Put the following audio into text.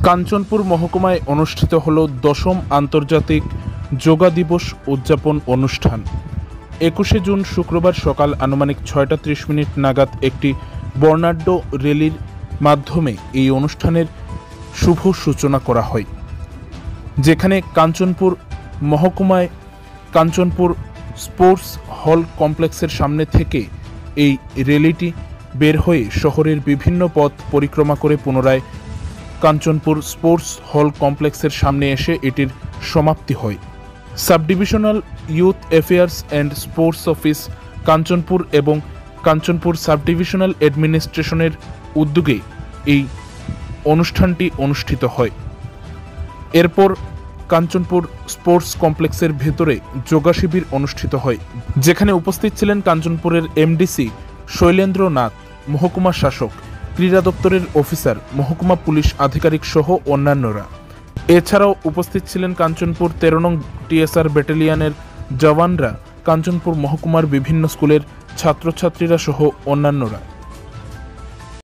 কাঞ্চনপুর মহকুমায় অনুষ্ঠিত হল ১০ম আন্তর্জাতিক যোগা দিবস উদযাপন অনুষ্ঠান। ২১শে জুন শুক্রবার সকাল আনুমানিক ৬টা ৩০ মিনিট নাগাদ একটি বর্ণাঢ্য র্যালির মাধ্যমে এই অনুষ্ঠানের শুভ সূচনা করা হয়, যেখানে কাঞ্চনপুর মহকুমায় কাঞ্চনপুর স্পোর্টস হল কমপ্লেক্সের সামনে থেকে এই র্যালিটি বের হয়ে শহরের বিভিন্ন পথ পরিক্রমা করে পুনরায় কাঞ্চনপুর স্পোর্টস হল কমপ্লেক্সের সামনে এসে এটির সমাপ্তি হয়। Sub divisional youth affairs and sports office Kanchanpur এবং কাঞ্চনপুর সাব ডিভিশনাল অ্যাডমিনিস্ট্রেশনের উদ্যোগে এই অনুষ্ঠানটি অনুষ্ঠিত হয়। এরপর কাঞ্চনপুর স্পোর্টস কমপ্লেক্সের ভেতরে যোগা শিবির অনুষ্ঠিত হয়, যেখানে উপস্থিত ছিলেন কাঞ্চনপুরের এমডিসি শৈলেন্দ্র নাথ, মহকুমা শাসক, ক্রীড়া দপ্তরের অফিসার, মহকুমা পুলিশ আধিকারিক সহ অন্যান্যরা। এছাড়াও উপস্থিত ছিলেন কাঞ্চনপুর ১৩ নং টিএসআর ব্যাটালিয়নের জওয়ানরা, কাঞ্চনপুর মহকুমার বিভিন্ন স্কুলের ছাত্রছাত্রীরা সহ অন্যান্যরা।